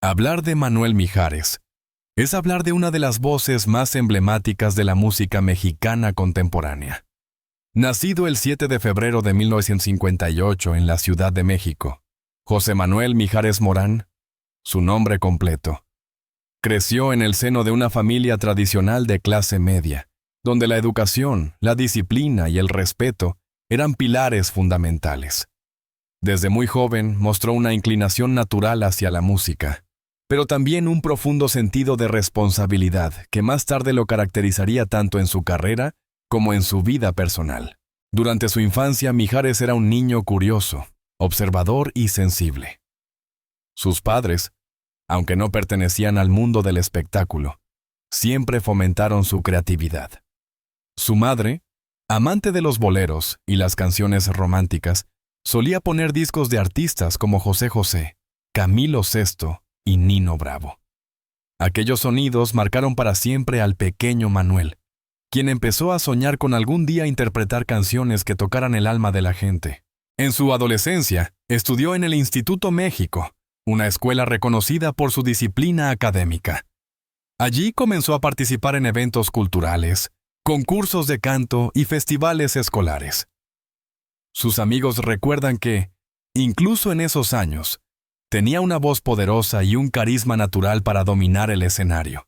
Hablar de Manuel Mijares es hablar de una de las voces más emblemáticas de la música mexicana contemporánea. Nacido el 7 de febrero de 1958 en la Ciudad de México, José Manuel Mijares Morán, su nombre completo. Creció en el seno de una familia tradicional de clase media, donde la educación, la disciplina y el respeto eran pilares fundamentales. Desde muy joven mostró una inclinación natural hacia la música, pero también un profundo sentido de responsabilidad que más tarde lo caracterizaría tanto en su carrera como en su vida personal. Durante su infancia, Mijares era un niño curioso, observador y sensible. Sus padres, aunque no pertenecían al mundo del espectáculo, siempre fomentaron su creatividad. Su madre, amante de los boleros y las canciones románticas, solía poner discos de artistas como José José, Camilo Sesto y Nino Bravo. Aquellos sonidos marcaron para siempre al pequeño Manuel, quien empezó a soñar con algún día interpretar canciones que tocaran el alma de la gente. En su adolescencia, estudió en el Instituto México, una escuela reconocida por su disciplina académica. Allí comenzó a participar en eventos culturales, concursos de canto y festivales escolares. Sus amigos recuerdan que, incluso en esos años, tenía una voz poderosa y un carisma natural para dominar el escenario.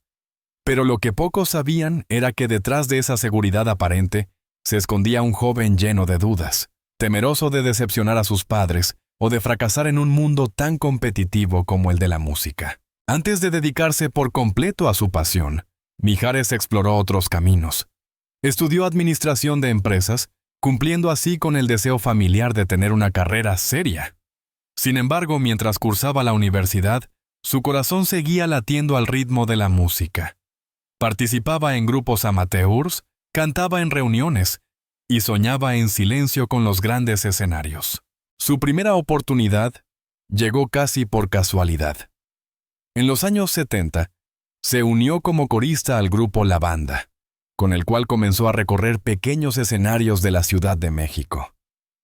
Pero lo que pocos sabían era que detrás de esa seguridad aparente se escondía un joven lleno de dudas, temeroso de decepcionar a sus padres o de fracasar en un mundo tan competitivo como el de la música. Antes de dedicarse por completo a su pasión, Mijares exploró otros caminos. Estudió administración de empresas, cumpliendo así con el deseo familiar de tener una carrera seria. Sin embargo, mientras cursaba la universidad, su corazón seguía latiendo al ritmo de la música. Participaba en grupos amateurs, cantaba en reuniones y soñaba en silencio con los grandes escenarios. Su primera oportunidad llegó casi por casualidad. En los años 70, se unió como corista al grupo La Banda, con el cual comenzó a recorrer pequeños escenarios de la Ciudad de México.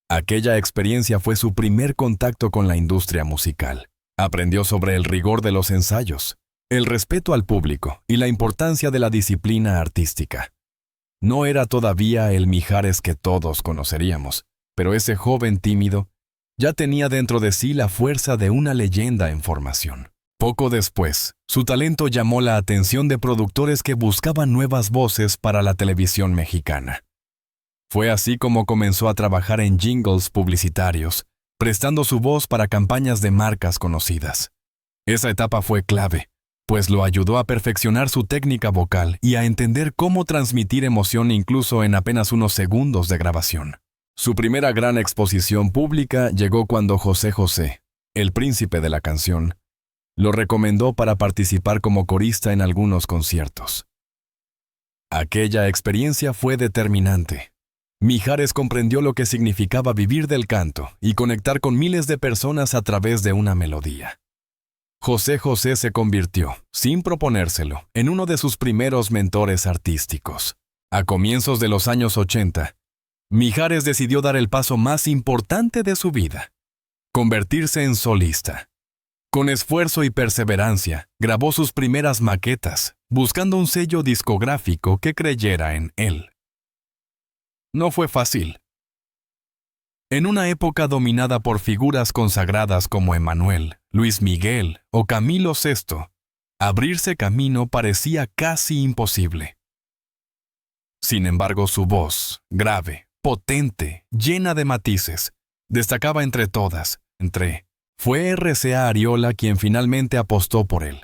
Aquella experiencia fue su primer contacto con la industria musical. Aprendió sobre el rigor de los ensayos, el respeto al público y la importancia de la disciplina artística. No era todavía el Mijares que todos conoceríamos, pero ese joven tímido ya tenía dentro de sí la fuerza de una leyenda en formación. Poco después, su talento llamó la atención de productores que buscaban nuevas voces para la televisión mexicana. Fue así como comenzó a trabajar en jingles publicitarios, prestando su voz para campañas de marcas conocidas. Esa etapa fue clave, pues lo ayudó a perfeccionar su técnica vocal y a entender cómo transmitir emoción incluso en apenas unos segundos de grabación. Su primera gran exposición pública llegó cuando José José, el príncipe de la canción, lo recomendó para participar como corista en algunos conciertos. Aquella experiencia fue determinante. Mijares comprendió lo que significaba vivir del canto y conectar con miles de personas a través de una melodía. José José se convirtió, sin proponérselo, en uno de sus primeros mentores artísticos. A comienzos de los años 80, Mijares decidió dar el paso más importante de su vida: convertirse en solista. Con esfuerzo y perseverancia, grabó sus primeras maquetas, buscando un sello discográfico que creyera en él. No fue fácil. En una época dominada por figuras consagradas como Emmanuel, Luis Miguel o Camilo Sesto, abrirse camino parecía casi imposible. Sin embargo, su voz, grave, potente, llena de matices, destacaba entre todas. Fue RCA Ariola quien finalmente apostó por él.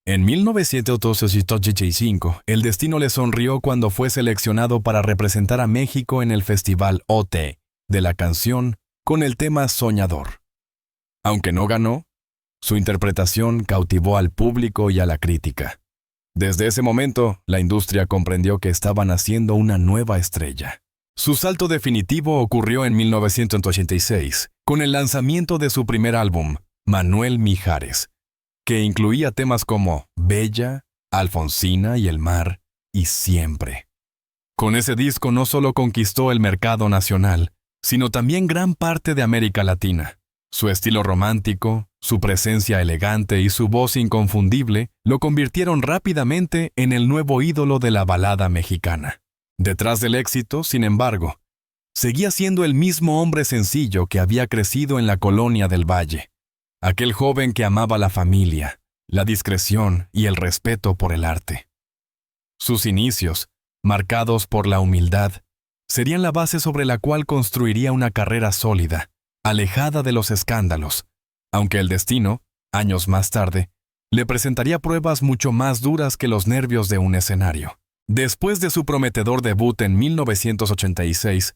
En 1985, el destino le sonrió cuando fue seleccionado para representar a México en el Festival OT de la canción con el tema Soñador. Aunque no ganó, su interpretación cautivó al público y a la crítica. Desde ese momento, la industria comprendió que estaba naciendo una nueva estrella. Su salto definitivo ocurrió en 1986, con el lanzamiento de su primer álbum, Manuel Mijares, que incluía temas como Bella, Alfonsina y El Mar, y Siempre. Con ese disco no solo conquistó el mercado nacional, sino también gran parte de América Latina. Su estilo romántico, su presencia elegante y su voz inconfundible lo convirtieron rápidamente en el nuevo ídolo de la balada mexicana. Detrás del éxito, sin embargo, seguía siendo el mismo hombre sencillo que había crecido en la colonia del Valle, aquel joven que amaba la familia, la discreción y el respeto por el arte. Sus inicios, marcados por la humildad, serían la base sobre la cual construiría una carrera sólida, alejada de los escándalos, aunque el destino, años más tarde, le presentaría pruebas mucho más duras que los nervios de un escenario. Después de su prometedor debut en 1986,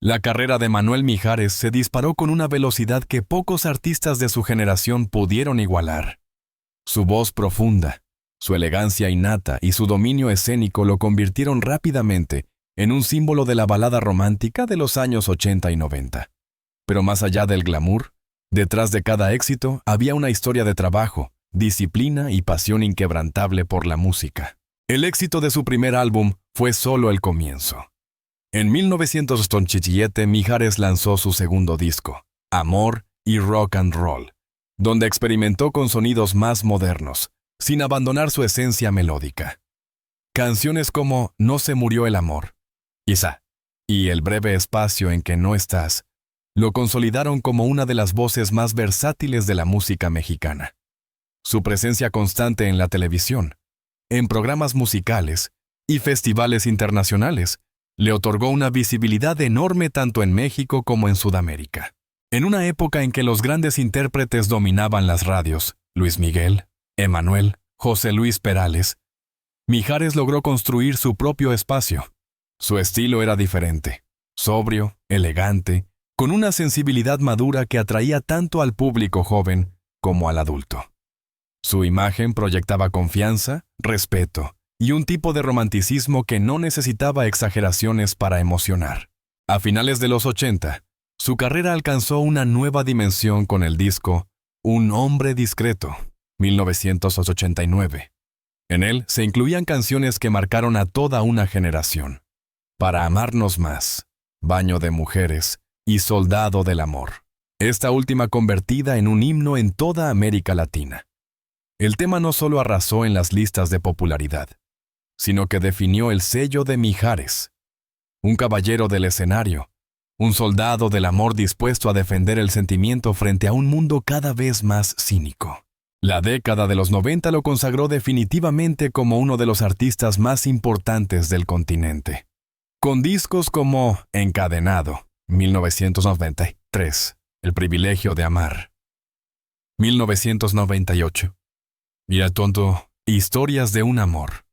la carrera de Manuel Mijares se disparó con una velocidad que pocos artistas de su generación pudieron igualar. Su voz profunda, su elegancia innata y su dominio escénico lo convirtieron rápidamente en un símbolo de la balada romántica de los años 80 y 90. Pero más allá del glamour, detrás de cada éxito había una historia de trabajo, disciplina y pasión inquebrantable por la música. El éxito de su primer álbum fue solo el comienzo. En 1987, Mijares lanzó su segundo disco, Amor y Rock and Roll, donde experimentó con sonidos más modernos, sin abandonar su esencia melódica. Canciones como No se murió el amor, quizá, y El breve espacio en que no estás, lo consolidaron como una de las voces más versátiles de la música mexicana. Su presencia constante en la televisión, en programas musicales y festivales internacionales le otorgó una visibilidad enorme tanto en México como en Sudamérica. En una época en que los grandes intérpretes dominaban las radios, Luis Miguel, Emanuel, José Luis Perales, Mijares logró construir su propio espacio. Su estilo era diferente, sobrio, elegante, con una sensibilidad madura que atraía tanto al público joven como al adulto. Su imagen proyectaba confianza, respeto y un tipo de romanticismo que no necesitaba exageraciones para emocionar. A finales de los 80, su carrera alcanzó una nueva dimensión con el disco Un hombre discreto, 1989. En él se incluían canciones que marcaron a toda una generación. Para amarnos más, Baño de mujeres y Soldado del amor. Esta última convertida en un himno en toda América Latina. El tema no solo arrasó en las listas de popularidad, sino que definió el sello de Mijares. Un caballero del escenario, un soldado del amor dispuesto a defender el sentimiento frente a un mundo cada vez más cínico. La década de los 90 lo consagró definitivamente como uno de los artistas más importantes del continente. Con discos como Encadenado, 1993, El privilegio de amar, 1998, y el tonto Historias de un amor,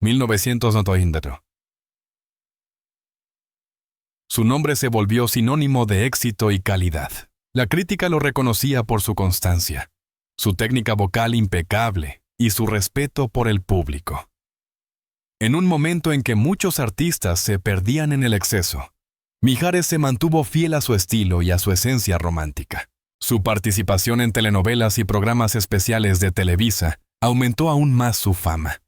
1990. Su nombre se volvió sinónimo de éxito y calidad. La crítica lo reconocía por su constancia, su técnica vocal impecable y su respeto por el público. En un momento en que muchos artistas se perdían en el exceso, Mijares se mantuvo fiel a su estilo y a su esencia romántica. Su participación en telenovelas y programas especiales de Televisa aumentó aún más su fama.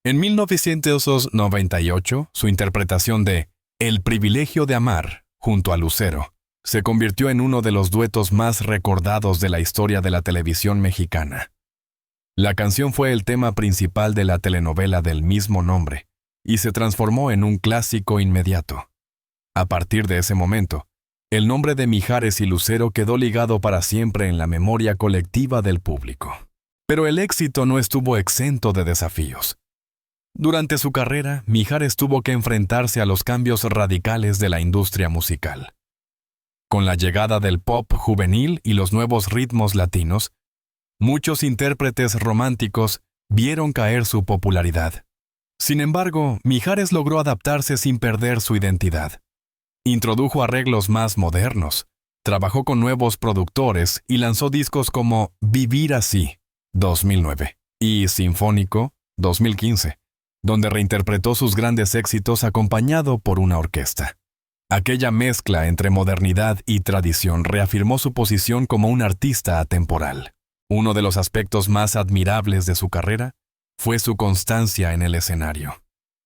En 1998, su interpretación de El privilegio de amar, junto a Lucero, se convirtió en uno de los duetos más recordados de la historia de la televisión mexicana. La canción fue el tema principal de la telenovela del mismo nombre y se transformó en un clásico inmediato. A partir de ese momento, el nombre de Mijares y Lucero quedó ligado para siempre en la memoria colectiva del público. Pero el éxito no estuvo exento de desafíos. Durante su carrera, Mijares tuvo que enfrentarse a los cambios radicales de la industria musical. Con la llegada del pop juvenil y los nuevos ritmos latinos, muchos intérpretes románticos vieron caer su popularidad. Sin embargo, Mijares logró adaptarse sin perder su identidad. Introdujo arreglos más modernos, trabajó con nuevos productores y lanzó discos como Vivir así, 2009, y Sinfónico, 2015, donde reinterpretó sus grandes éxitos acompañado por una orquesta. Aquella mezcla entre modernidad y tradición reafirmó su posición como un artista atemporal. Uno de los aspectos más admirables de su carrera fue su constancia en el escenario.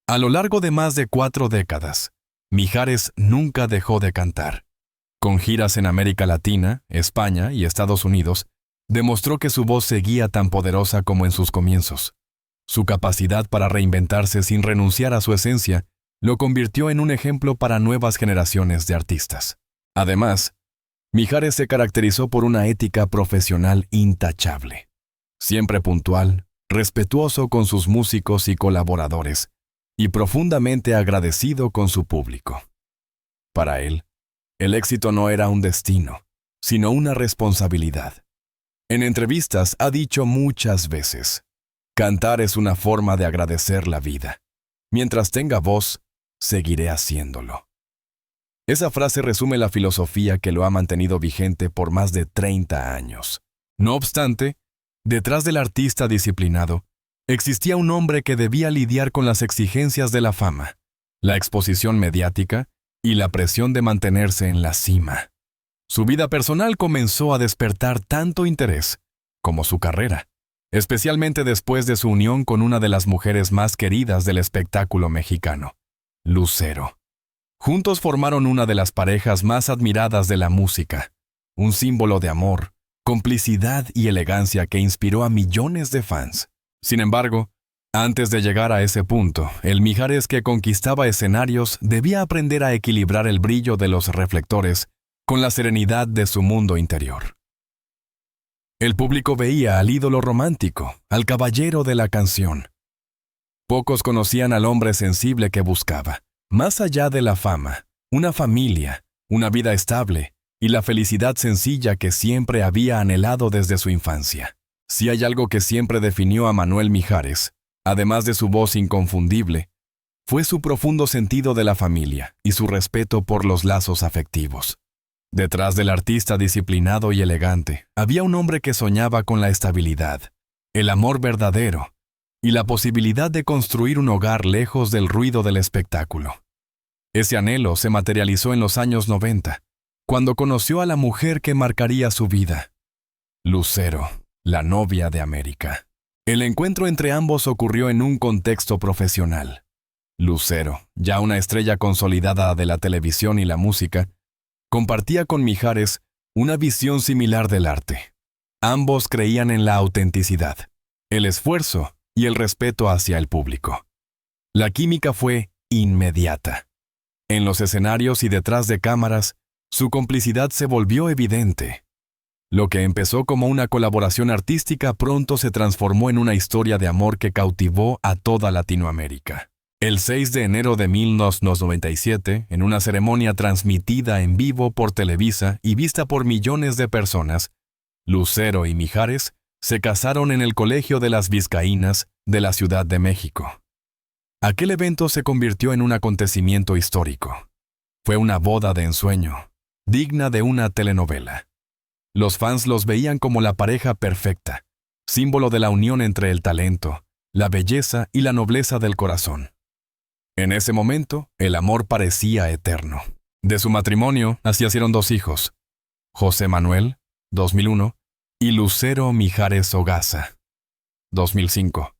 A lo largo de más de 4 décadas, Mijares nunca dejó de cantar. Con giras en América Latina, España y Estados Unidos, demostró que su voz seguía tan poderosa como en sus comienzos. Su capacidad para reinventarse sin renunciar a su esencia lo convirtió en un ejemplo para nuevas generaciones de artistas. Además, Mijares se caracterizó por una ética profesional intachable. Siempre puntual, respetuoso con sus músicos y colaboradores, y profundamente agradecido con su público. Para él, el éxito no era un destino, sino una responsabilidad. En entrevistas ha dicho muchas veces: cantar es una forma de agradecer la vida. Mientras tenga voz, seguiré haciéndolo. Esa frase resume la filosofía que lo ha mantenido vigente por más de 30 años. No obstante, detrás del artista disciplinado, existía un hombre que debía lidiar con las exigencias de la fama, la exposición mediática y la presión de mantenerse en la cima. Su vida personal comenzó a despertar tanto interés como su carrera, especialmente después de su unión con una de las mujeres más queridas del espectáculo mexicano, Lucero. Juntos formaron una de las parejas más admiradas de la música, un símbolo de amor, complicidad y elegancia que inspiró a millones de fans. Sin embargo, antes de llegar a ese punto, el Mijares que conquistaba escenarios debía aprender a equilibrar el brillo de los reflectores con la serenidad de su mundo interior. El público veía al ídolo romántico, al caballero de la canción. Pocos conocían al hombre sensible que buscaba, más allá de la fama, una familia, una vida estable y la felicidad sencilla que siempre había anhelado desde su infancia. Si hay algo que siempre definió a Manuel Mijares, además de su voz inconfundible, fue su profundo sentido de la familia y su respeto por los lazos afectivos. Detrás del artista disciplinado y elegante, había un hombre que soñaba con la estabilidad, el amor verdadero y la posibilidad de construir un hogar lejos del ruido del espectáculo. Ese anhelo se materializó en los años 90, cuando conoció a la mujer que marcaría su vida, Lucero, la novia de América. El encuentro entre ambos ocurrió en un contexto profesional. Lucero, ya una estrella consolidada de la televisión y la música, compartía con Mijares una visión similar del arte. Ambos creían en la autenticidad, el esfuerzo y el respeto hacia el público. La química fue inmediata. En los escenarios y detrás de cámaras, su complicidad se volvió evidente. Lo que empezó como una colaboración artística pronto se transformó en una historia de amor que cautivó a toda Latinoamérica. El 6 de enero de 1997, en una ceremonia transmitida en vivo por Televisa y vista por millones de personas, Lucero y Mijares se casaron en el Colegio de las Vizcaínas de la Ciudad de México. Aquel evento se convirtió en un acontecimiento histórico. Fue una boda de ensueño, digna de una telenovela. Los fans los veían como la pareja perfecta, símbolo de la unión entre el talento, la belleza y la nobleza del corazón. En ese momento, el amor parecía eterno. De su matrimonio nacieron 2 hijos, José Manuel, 2001, y Lucero Mijares Ogasa, 2005,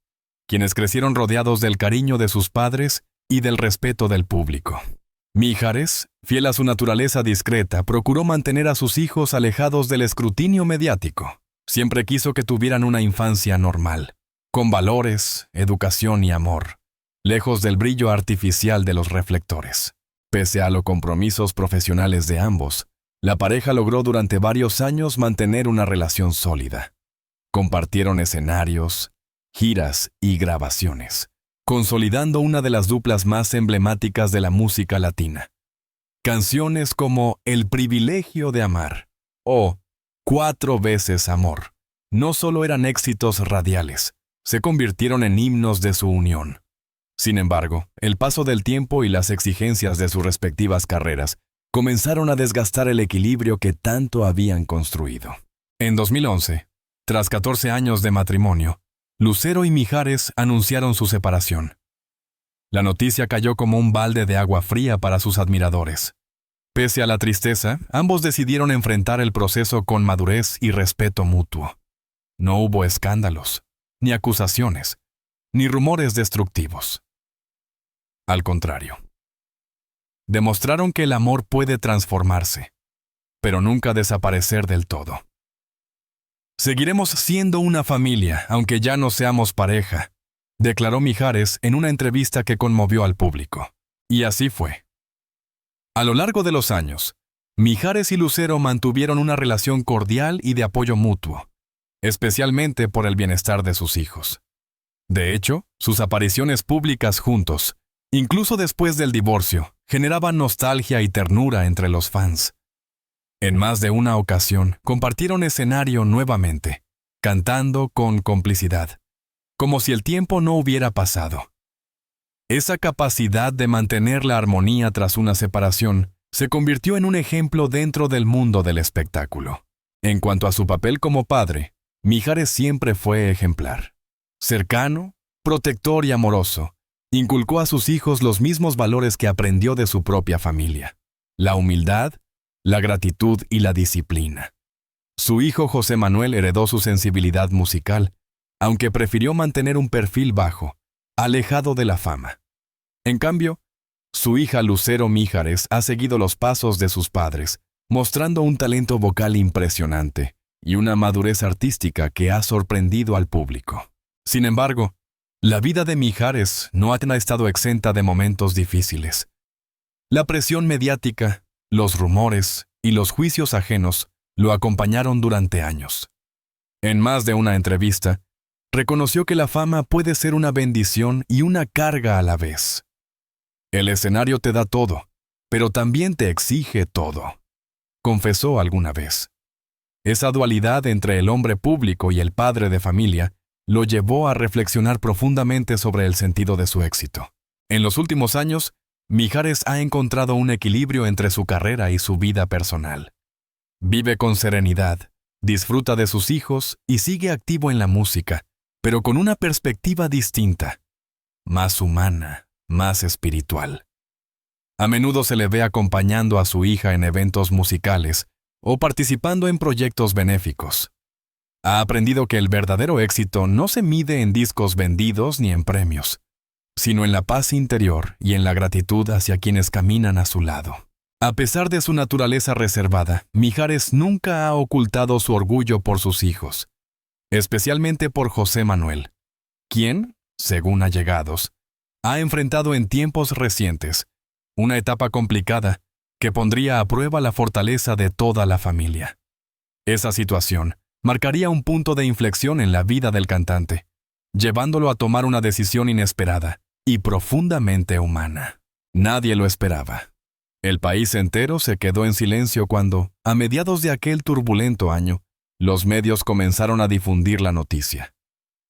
quienes crecieron rodeados del cariño de sus padres y del respeto del público. Mijares, fiel a su naturaleza discreta, procuró mantener a sus hijos alejados del escrutinio mediático. Siempre quiso que tuvieran una infancia normal, con valores, educación y amor, lejos del brillo artificial de los reflectores. Pese a los compromisos profesionales de ambos, la pareja logró durante varios años mantener una relación sólida. Compartieron escenarios, giras y grabaciones, consolidando una de las duplas más emblemáticas de la música latina. Canciones como El privilegio de amar o 4 veces amor no solo eran éxitos radiales, se convirtieron en himnos de su unión. Sin embargo, el paso del tiempo y las exigencias de sus respectivas carreras comenzaron a desgastar el equilibrio que tanto habían construido. En 2011, tras 14 años de matrimonio, Lucero y Mijares anunciaron su separación. La noticia cayó como un balde de agua fría para sus admiradores. Pese a la tristeza, ambos decidieron enfrentar el proceso con madurez y respeto mutuo. No hubo escándalos, ni acusaciones, ni rumores destructivos. Al contrario, demostraron que el amor puede transformarse, pero nunca desaparecer del todo. Seguiremos siendo una familia, aunque ya no seamos pareja, declaró Mijares en una entrevista que conmovió al público. Y así fue. A lo largo de los años, Mijares y Lucero mantuvieron una relación cordial y de apoyo mutuo, especialmente por el bienestar de sus hijos. De hecho, sus apariciones públicas juntos, incluso después del divorcio, generaban nostalgia y ternura entre los fans. En más de una ocasión, compartieron escenario nuevamente, cantando con complicidad, como si el tiempo no hubiera pasado. Esa capacidad de mantener la armonía tras una separación se convirtió en un ejemplo dentro del mundo del espectáculo. En cuanto a su papel como padre, Mijares siempre fue ejemplar. Cercano, protector y amoroso, inculcó a sus hijos los mismos valores que aprendió de su propia familia: la humildad, la gratitud y la disciplina. Su hijo José Manuel heredó su sensibilidad musical, aunque prefirió mantener un perfil bajo, alejado de la fama. En cambio, su hija Lucero Mijares ha seguido los pasos de sus padres, mostrando un talento vocal impresionante y una madurez artística que ha sorprendido al público. Sin embargo, la vida de Mijares no ha estado exenta de momentos difíciles. La presión mediática, los rumores y los juicios ajenos lo acompañaron durante años. En más de una entrevista, reconoció que la fama puede ser una bendición y una carga a la vez. El escenario te da todo, pero también te exige todo, confesó alguna vez. Esa dualidad entre el hombre público y el padre de familia lo llevó a reflexionar profundamente sobre el sentido de su éxito. En los últimos años, Mijares ha encontrado un equilibrio entre su carrera y su vida personal. Vive con serenidad, disfruta de sus hijos y sigue activo en la música, pero con una perspectiva distinta, más humana, más espiritual. A menudo se le ve acompañando a su hija en eventos musicales o participando en proyectos benéficos. Ha aprendido que el verdadero éxito no se mide en discos vendidos ni en premios, sino en la paz interior y en la gratitud hacia quienes caminan a su lado. A pesar de su naturaleza reservada, Mijares nunca ha ocultado su orgullo por sus hijos, especialmente por José Manuel, quien, según allegados, ha enfrentado en tiempos recientes una etapa complicada que pondría a prueba la fortaleza de toda la familia. Esa situación marcaría un punto de inflexión en la vida del cantante, llevándolo a tomar una decisión inesperada y profundamente humana. Nadie lo esperaba. El país entero se quedó en silencio cuando, a mediados de aquel turbulento año, los medios comenzaron a difundir la noticia.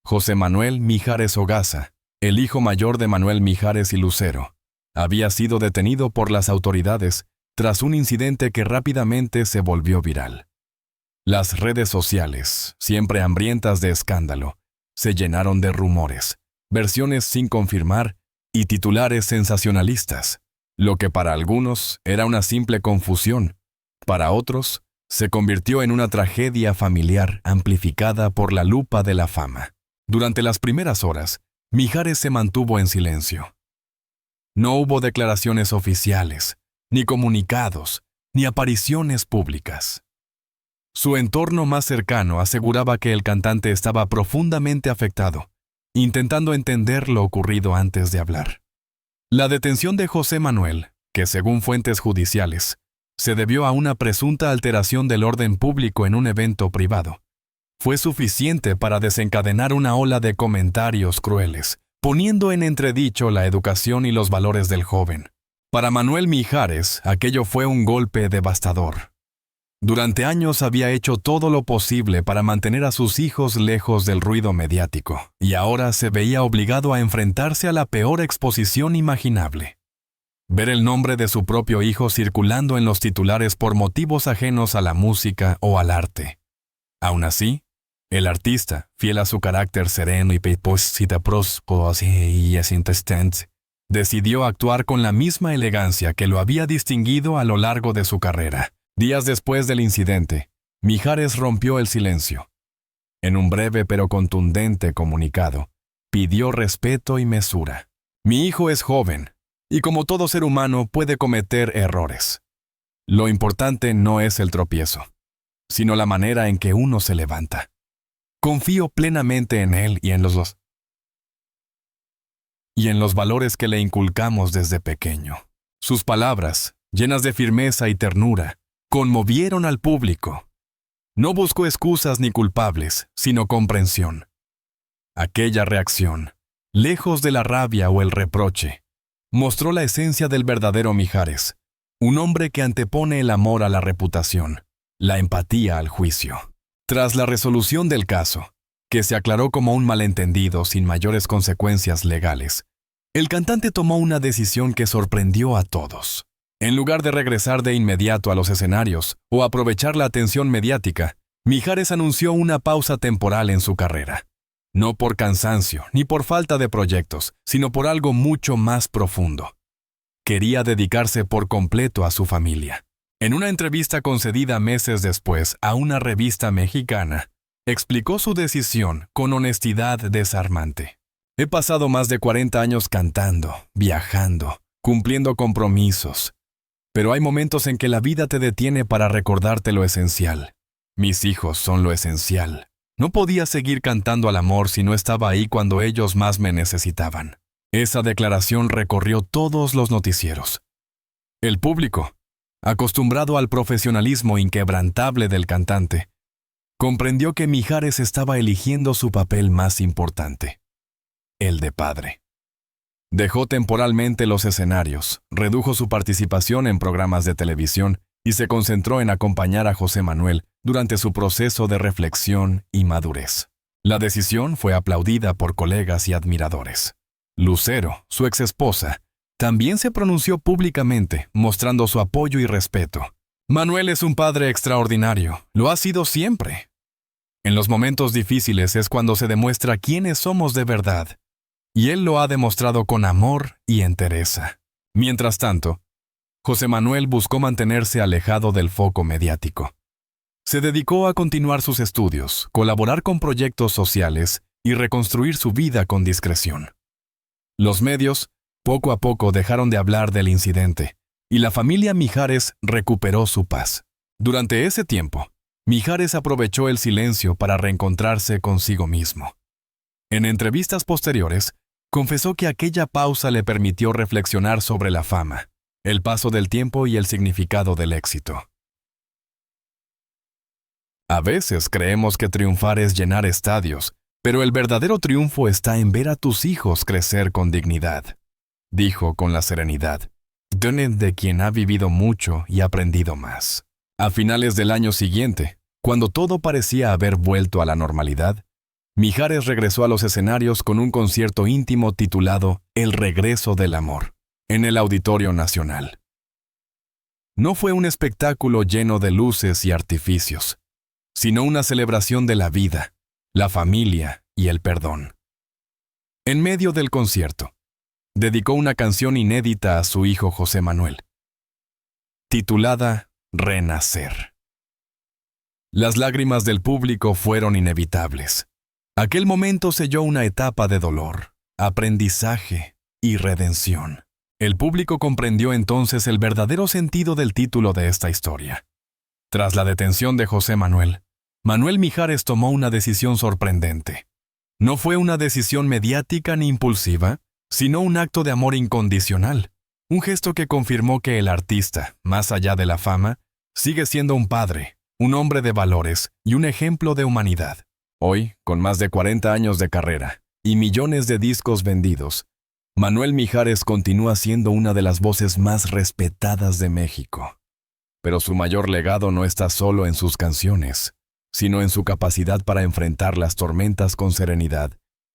José Manuel Mijares Ogasa, el hijo mayor de Manuel Mijares y Lucero, había sido detenido por las autoridades tras un incidente que rápidamente se volvió viral. Las redes sociales, siempre hambrientas de escándalo, se llenaron de rumores, versiones sin confirmar y titulares sensacionalistas. Lo que para algunos era una simple confusión, para otros se convirtió en una tragedia familiar amplificada por la lupa de la fama. Durante las primeras horas, Mijares se mantuvo en silencio. No hubo declaraciones oficiales, ni comunicados, ni apariciones públicas. Su entorno más cercano aseguraba que el cantante estaba profundamente afectado, intentando entender lo ocurrido antes de hablar. La detención de José Manuel, que según fuentes judiciales, se debió a una presunta alteración del orden público en un evento privado, fue suficiente para desencadenar una ola de comentarios crueles, poniendo en entredicho la educación y los valores del joven. Para Manuel Mijares, aquello fue un golpe devastador. Durante años había hecho todo lo posible para mantener a sus hijos lejos del ruido mediático, y ahora se veía obligado a enfrentarse a la peor exposición imaginable. Ver el nombre de su propio hijo circulando en los titulares por motivos ajenos a la música o al arte. Aún así, el artista, fiel a su carácter sereno y decidió actuar con la misma elegancia que lo había distinguido a lo largo de su carrera. Días después del incidente, Mijares rompió el silencio. En un breve pero contundente comunicado, pidió respeto y mesura. Mi hijo es joven, y como todo ser humano puede cometer errores. Lo importante no es el tropiezo, sino la manera en que uno se levanta. Confío plenamente en él y en los valores que le inculcamos desde pequeño. Sus palabras, llenas de firmeza y ternura, conmovieron al público. No buscó excusas ni culpables, sino comprensión. Aquella reacción, lejos de la rabia o el reproche, mostró la esencia del verdadero Mijares, un hombre que antepone el amor a la reputación, la empatía al juicio. Tras la resolución del caso, que se aclaró como un malentendido sin mayores consecuencias legales, el cantante tomó una decisión que sorprendió a todos. En lugar de regresar de inmediato a los escenarios o aprovechar la atención mediática, Mijares anunció una pausa temporal en su carrera. No por cansancio ni por falta de proyectos, sino por algo mucho más profundo. Quería dedicarse por completo a su familia. En una entrevista concedida meses después a una revista mexicana, explicó su decisión con honestidad desarmante. He pasado más de 40 años cantando, viajando, cumpliendo compromisos, pero hay momentos en que la vida te detiene para recordarte lo esencial. Mis hijos son lo esencial. No podía seguir cantando al amor si no estaba ahí cuando ellos más me necesitaban. Esa declaración recorrió todos los noticieros. El público, acostumbrado al profesionalismo inquebrantable del cantante, comprendió que Mijares estaba eligiendo su papel más importante, el de padre. Dejó temporalmente los escenarios, redujo su participación en programas de televisión y se concentró en acompañar a José Manuel durante su proceso de reflexión y madurez. La decisión fue aplaudida por colegas y admiradores. Lucero, su exesposa, también se pronunció públicamente, mostrando su apoyo y respeto. Manuel es un padre extraordinario, lo ha sido siempre. En los momentos difíciles es cuando se demuestra quiénes somos de verdad, y él lo ha demostrado con amor y entereza. Mientras tanto, José Manuel buscó mantenerse alejado del foco mediático. Se dedicó a continuar sus estudios, colaborar con proyectos sociales y reconstruir su vida con discreción. Los medios, poco a poco, dejaron de hablar del incidente, y la familia Mijares recuperó su paz. Durante ese tiempo, Mijares aprovechó el silencio para reencontrarse consigo mismo. En entrevistas posteriores, confesó que aquella pausa le permitió reflexionar sobre la fama, el paso del tiempo y el significado del éxito. A veces creemos que triunfar es llenar estadios, pero el verdadero triunfo está en ver a tus hijos crecer con dignidad, dijo con la serenidad de quien ha vivido mucho y aprendido más. A finales del año siguiente, cuando todo parecía haber vuelto a la normalidad, Mijares regresó a los escenarios con un concierto íntimo titulado El Regreso del Amor, en el Auditorio Nacional. No fue un espectáculo lleno de luces y artificios, sino una celebración de la vida, la familia y el perdón. En medio del concierto, dedicó una canción inédita a su hijo José Manuel, titulada Renacer. Las lágrimas del público fueron inevitables. Aquel momento selló una etapa de dolor, aprendizaje y redención. El público comprendió entonces el verdadero sentido del título de esta historia. Tras la detención de José Manuel, Manuel Mijares tomó una decisión sorprendente. No fue una decisión mediática ni impulsiva, sino un acto de amor incondicional, un gesto que confirmó que el artista, más allá de la fama, sigue siendo un padre, un hombre de valores y un ejemplo de humanidad. Hoy, con más de 40 años de carrera y millones de discos vendidos, Manuel Mijares continúa siendo una de las voces más respetadas de México. Pero su mayor legado no está solo en sus canciones, sino en su capacidad para enfrentar las tormentas con serenidad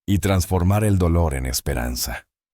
y transformar el dolor en esperanza.